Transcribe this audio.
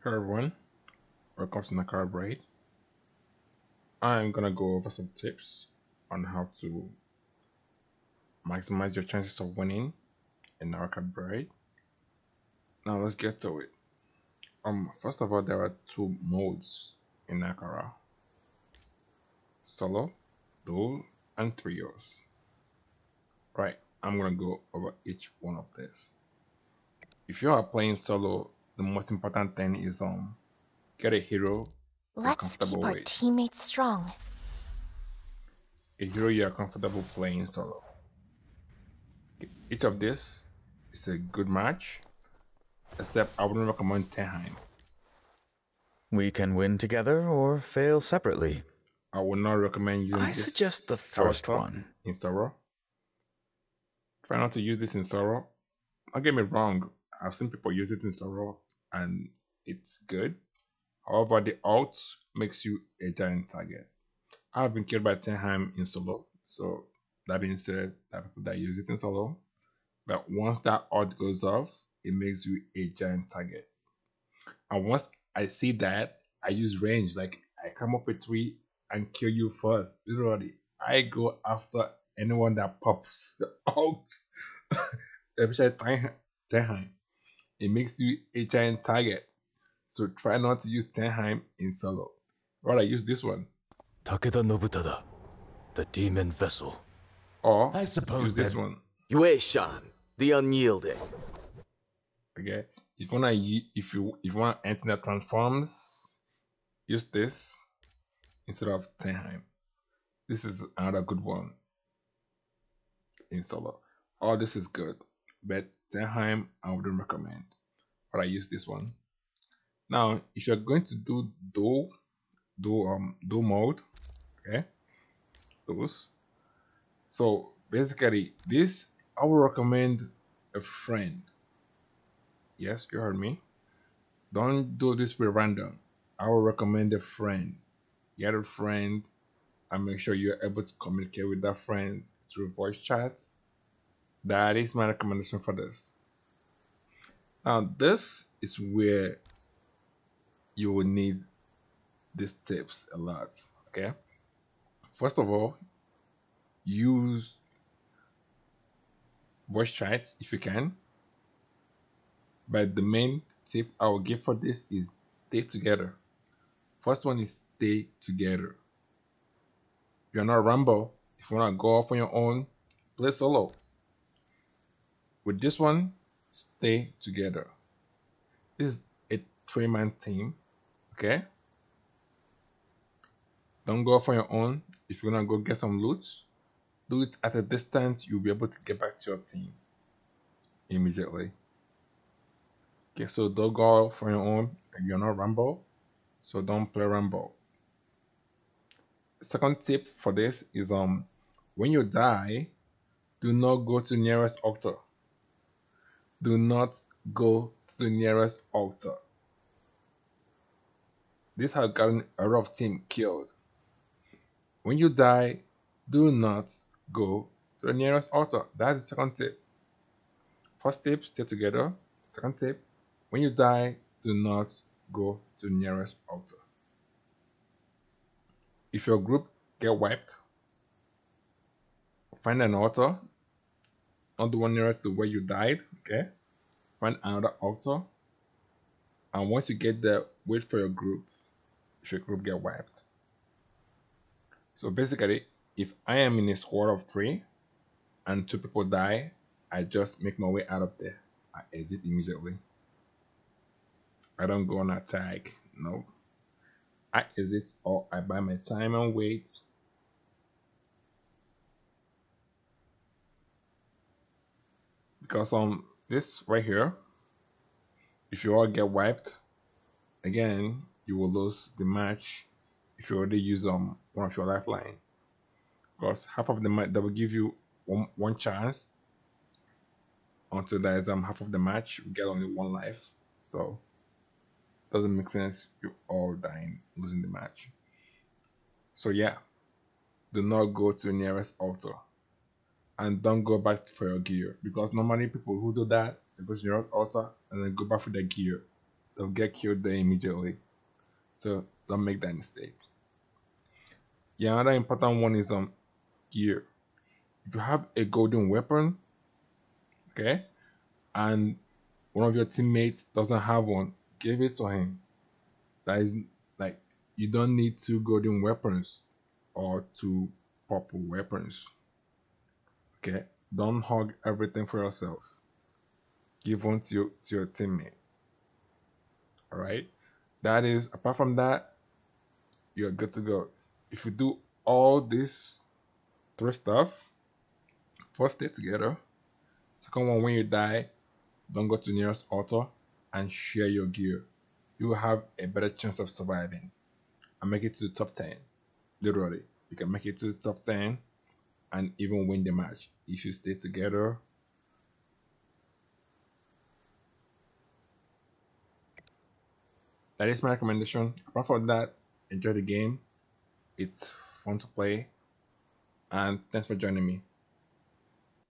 Hello everyone, welcome to Naraka Braid. I'm gonna go over some tips on how to maximize your chances of winning in Naraka Braid. Now let's get to it. First of all, there are two modes in Naraka: solo, duo, and trios. Right, I'm gonna go over each one of these. If you are playing solo, the most important thing is get a hero you're Let's keep comfortable our with. teammates strong. A hero you are comfortable playing solo. Each of this is a good match, except I wouldn't recommend Tenheim. We can win together or fail separately. I would not recommend using I suggest the this first character one. in Sorrow. Try not to use this in Sorrow. Don't get me wrong, I've seen people use it in Sorrow and it's good. However, the ult makes you a giant target. I've been killed by Tenheim in solo, so that being said, there are people that use it in solo. But once that ult goes off, it makes you a giant target. And once I see that, I use range. Like I come up with three and kill you first. Literally, I go after anyone that pops out. Especially Tenheim. It makes you a giant target. So try not to use Tenheim in solo. Rather use this one. Takeda Nobutada, the demon vessel. Or I suppose use this that one. Yue-shan, the unyielding. Okay. If you wanna enter that transforms, use this instead of Tenheim. This is another good one in solo. All this is good, but Tenheim I wouldn't recommend. But I use this one. Now, if you're going to do dual mode, okay, those. So basically, this I would recommend a friend. Yes, you heard me. Don't do this with random. I would recommend a friend. Get a friend and make sure you're able to communicate with that friend through voice chats. That is my recommendation for this. Now, this is where you will need these tips a lot. Okay. First of all, use voice chats if you can. But the main tip I will give for this is stay together. First one is stay together. You're not Rambo. If you want to go off on your own, play solo. With this one, stay together. This is a three-man team. Okay? Don't go off on your own. If you're gonna go get some loot, do it at a distance. You'll be able to get back to your team immediately. Okay, so don't go off on your own. You're not Rambo, so don't play Rambo. Second tip for this is when you die, do not go to the nearest altar. Do not go to the nearest altar. This has gotten a lot of team killed. When you die, do not go to the nearest altar. That's the second tip. First tip, stay together. Second tip, when you die, do not go to the nearest altar. If your group get wiped, find an altar, not the one nearest to where you died, okay? Find another altar, and once you get there, wait for your group if your group get wiped. So basically, if I am in a squad of 3 and 2 people die, I just make my way out of there. I exit immediately. I don't go on attack. No. I exit or I buy my time and wait. Because this right here, if you all get wiped, again, you will lose the match if you already use one of your lifeline. Because half of the match, that will give you one chance until there is half of the match, you get only one life. So doesn't make sense. You all dying, losing the match. So yeah, do not go to the nearest altar, and don't go back for your gear, because normally people who do that, they go to the nearest altar and then go back for their gear. they'll get killed there immediately. So don't make that mistake. Yeah, another important one is gear. If you have a golden weapon, okay, and one of your teammates doesn't have one, give it to him. That is like you don't need two golden weapons or two purple weapons. Okay, don't hog everything for yourself. Give one to your teammate. All right. That is apart from that, you're good to go. If you do all this three stuff, first stay together. Second one, when you die, don't go to nearest altar and share your gear. You will have a better chance of surviving and make it to the top 10. Literally, you can make it to the top 10 and even win the match if you stay together. That is my recommendation. Apart from that, enjoy the game. It's fun to play. And thanks for joining me.